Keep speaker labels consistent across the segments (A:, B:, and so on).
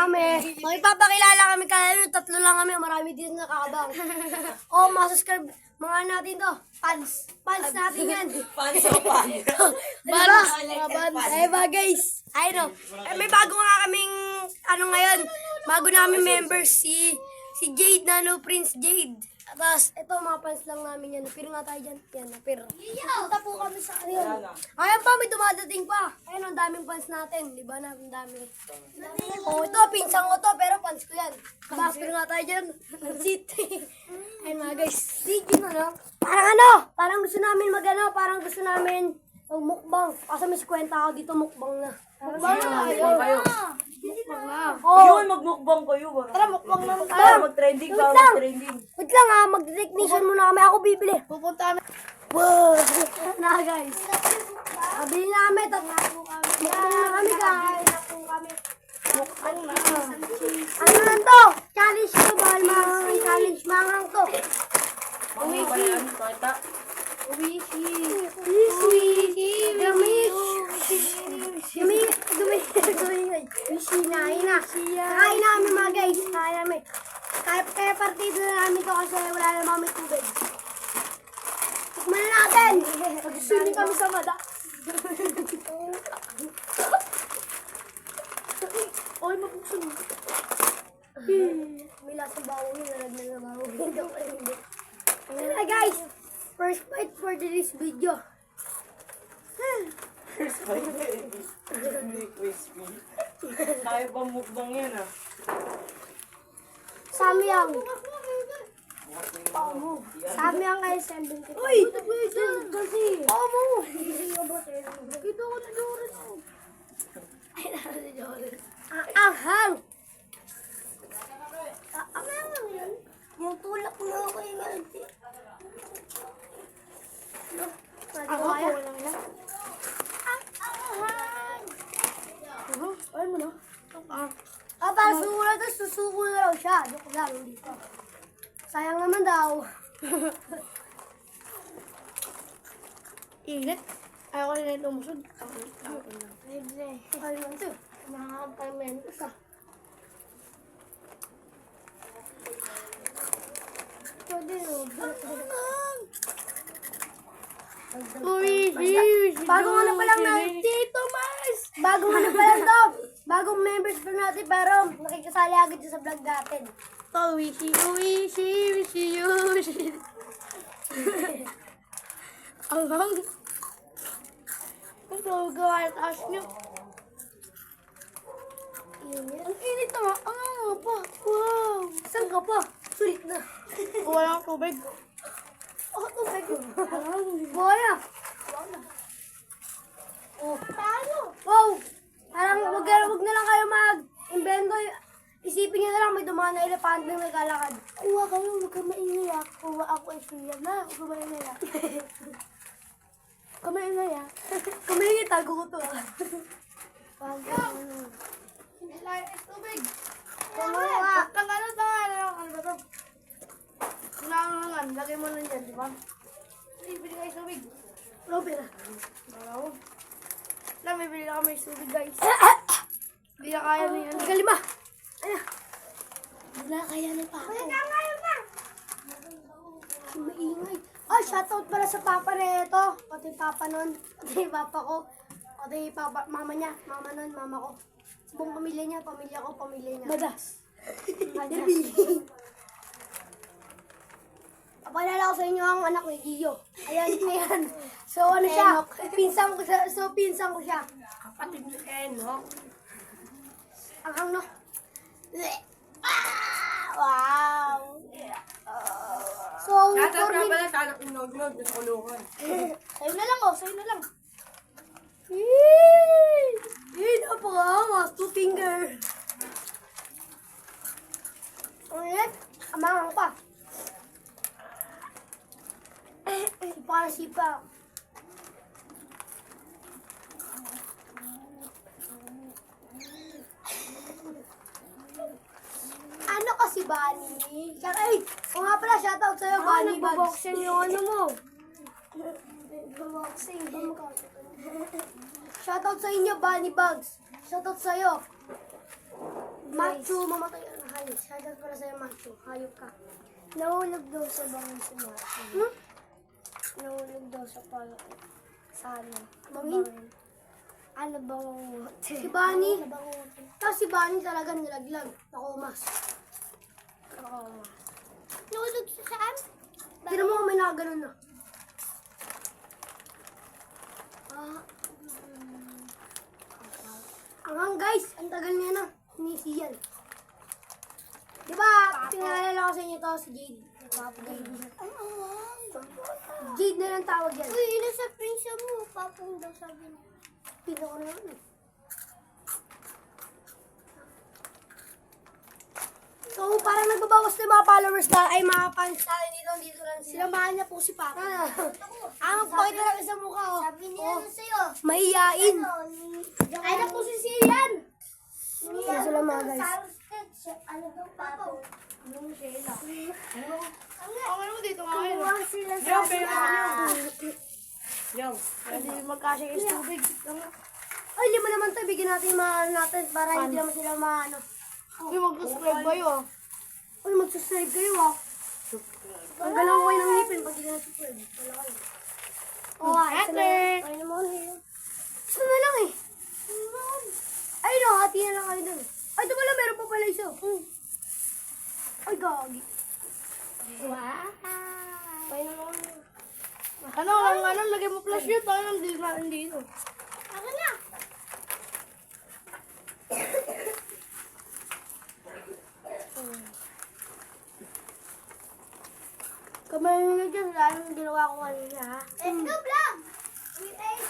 A: kami. Magpapakilala kami kaya tatlo lang kami. Marami din nakakabang. Masubscribe. Mga natin to. Fans natin yan.
B: Fans o fans?
A: Diba? Ay ba guys? I know. May bago nga kaming ngayon. Bago namin members si Jade Nano Prince Jade. Tapos, ito mga fans lang namin yan. Napir nga tayo dyan. Yan, napir. Punta po kami sa yun. Ayan pa, may dumadating pa. Ayan, ang daming fans natin. Di ba na? Ang dami. Ito, pinsang ko to, pero fans ko yan. Tapos, pir nga tayo dyan. Sit. Ayan mga guys. Sige na, no? Parang gusto namin parang gusto namin mukbang. Kasi may 50 ako dito, mukbang na. Mukbang na kayo. Mukbang na.
B: Yun, magmukbang kayo.
A: Tara, mukbang na
B: Tayo, mag-trending ba? Mag-trending.
A: Wait lang mag-technician muna kami. Ako bibili. Pupunta kami. Wow! Na guys. Kabili namin. Mukbang na kami guys. Mukbang na. Ano lang to? Challenge to. Bahal mga challenge. Mangang to.
B: Mga ba yan? Pakita.
A: Kain namin mga guys. Kain namin. Kaya partido na namin to kasi wala naman may tubig. Tikman na natin. Mag-swimming kami sa mada. Oy, mapuksun. May lasang bawang yun. Nalagnan na bawang. Hindi. Alright guys. First bite for this video.
B: First bite. Crispy. Tayo pa mukbang yan ah.
A: Samyang. Samyang ay 70. Uy! Kasi. Ito ko na Joris. Ay, nasa si Joris. Ahang! Ahang yan. Yung tulak na ako yung ganti. Ako po lang yan. Ahang! Ay mo na. Para sulat at susuko na raw siya. Joke lang, hindi ko. Sayang naman daw. Init. Ayaw ko na lumusod. Libre. Ay naman ito. Nakakapamento ka. Ito din o. Bago nga na palang na Tito Mars! Bago nga na palang to. Bagong members pa natin pero nakikasali agad sa vlog natin. Oh, wishy. Ang hang. Ito, gawa at taas nyo. Ang init naman. Ang hanga pa. Wow. Saan ka pa? Sulit na. Wala akong tubig. Tubig. Wala. Oh. Paano? Wow. Parang wag na lang kayo mag-invento. Isipin nyo na lang may dumaan na elepante na may kalakad. Kuha kayo, huwag ka maingaya. Kuha ako ay suya na. Huwag ka maingaya. Kamaingaya. Kamaingay, tago ko to. Hindi lang ay tubig. Kumuha. Ano ba to? Nangangan, lagay mo lang dyan, di ba? Bibili kayo tubig. Robin ah. Malaw. May bili na kami tubig guys. Hindi na kaya na yan. Kalima. Hindi na kaya na papa. Maingay. Shoutout pala sa papa na ito. Pati papa nun. Pati papa ko. Pati papa, mama niya. Mama nun, mama ko. Sa buong pamilya niya, pamilya ko, pamilya niya. Madas. Papalala ko sa inyo ang anak ni Gio. Ayan. So siya? Pinsan ko siya. Kapatid ni Enoch. Ang no? Wow! So,
B: Tata ka pala, tanak yung nod-nod, yung kulungan.
A: Sa'yo na lang. Napakaangas. 2 finger. Ulit. Amangang pa. Sipa. Ano kasi Bunny? O nga pala, shoutout sa'yo, Bunny Bugs. Nagbo-boxing yung ano mo. Nagbo-boxing. Shoutout sa inyo, Bunny Bugs. Shoutout sa'yo. Macho, mamatay ang hayop. Shoutout pala sa'yo, Macho. Hayop ka.
C: Nahulog daw sa bangin si Martin.
A: Hmm?
C: Nahulog daw sa pala. Sa ano?
A: Bangin?
C: Ano bang
A: Si Bunny.
C: Ano bang
A: Tapos si Bunny talaga nilaglag. Nakumas.
C: Nahulog sa saan?
A: Tira mo may nakaganon na. Angang guys, ang tagal niya na. Nisi yan. Diba, pinalala ko sa inyo to, si Jade. Jade na lang tawag yan.
C: Uy, ina sa prinsa mo. Papong daw sabi niya.
A: Pino ko na yun eh. So, parang nagbabawas na yung mga followers na ay mga fans natin dito lang sila.
C: Sinamahan niya po si Papa.
A: Ang pakita lang sa mukha, oh.
C: Sabi niya ano sa'yo?
A: Mahiyain.
C: Ay, na po si Sian.
A: Sila sila mga guys.
C: Ano daw, Papa? Yung Sheila.
B: Ang ano mo dito ngayon?
C: Kumuha sila
B: Yo,
C: sa
B: pero Yo.
A: Hindi magkasya yung tubig. Ay, lima naman to. Bigyan natin yung mga ano natin para hindi naman sila maano.
B: Uy, mag-subscribe kayo.
A: Uy, mag-subscribe kayo ah. Ang galaw ko ng ngipin pag hindi ka na-subscribe. Wala kayo. Oh, ito na.
C: Ay, naman eh.
A: Gusto na lang eh. Ay no, hati na lang kayo dun. Ay, ito pala, meron pa pala isa. Ay, gagi.
C: Wow.
A: Ay, naman.
B: Ano, lagay mo flash yun. Tayo nang deal natin dito.
C: Ako na.
A: Kamay nyo dyan, lalo yung ginawa ko kanina ha.
C: Let's go, vlog! We ate.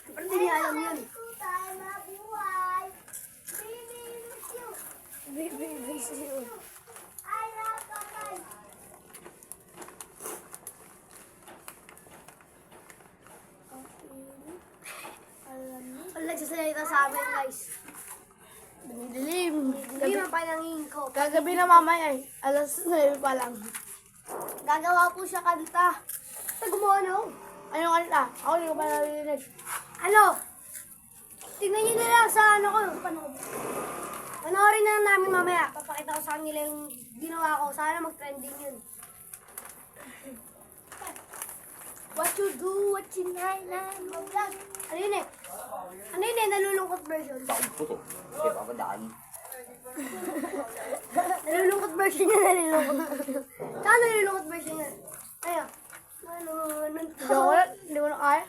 A: Siyempre hindi niya alam yun.
C: Tayo mabuhay. Baby, miss you.
A: Baby, miss you.
C: I love Papa.
A: Ang nagsasalita sa amin guys.
B: Dilim.
A: Hindi man pa nangingin ko.
B: Kagabi na mamaya eh. Alas 9 pa lang.
A: Gagawa po siya kanta. Ito gumawa na ako.
B: Anong kanila? Ako hindi ko pa narinig.
A: Ano? Tingnan nyo na lang sa ano ko. Panoorin na lang namin mamaya. Papakita ko sa kanila yung ginawa ko. Sana mag-trending yun. What you do, what you like, vlog. Ano yun eh? Ano yun eh? Nalulungkot version.
D: Kaya papadaan.
A: Nalulungkot version niya, nalulungkot. Saan nalulungkot version niya? Ayun.
B: Hindi ko na kaya.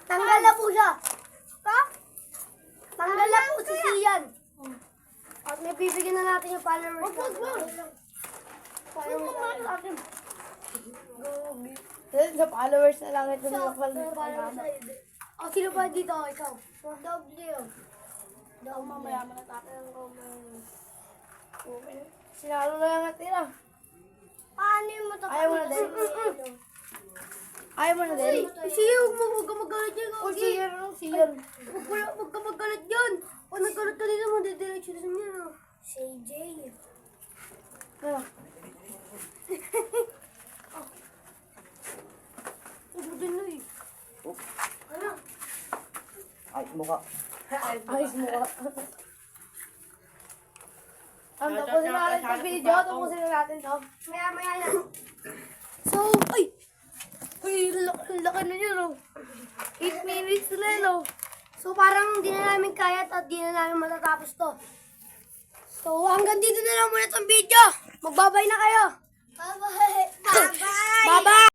A: Tanggal na po siya. Ha? Tanggal na po si Sian. At may bibigyan na natin yung followers. Followers natin.
B: Sa followers na lang ito na
A: Followers na yun. O, sino pa dito? Ikaw.
C: W.
B: Daw mamaya manatapin ko. Sinalo na lang natira.
C: Paano yung mata?
B: Ayaw mo na din? Ayaw mo na din?
A: Sige, huwag ka magalit yan.
B: O sige, sige.
A: Huwag ka magalit yan. Pag nagkalat ka dito, madidiretso na niya.
C: Si Jay.
B: Ano?
A: Huwag din na eh. Ano?
D: Ay, mukha.
B: Ayos mo ka. Tapusin na natin itong video. Tapusin na natin to.
A: Maya na.
B: So, ay! Ay, laki na yun, oh. 8 minutes na yun, oh.
A: So parang hindi na namin kaya at di na namin matatapos to. So hanggang dito na lang muna itong video. Magbabay na kayo.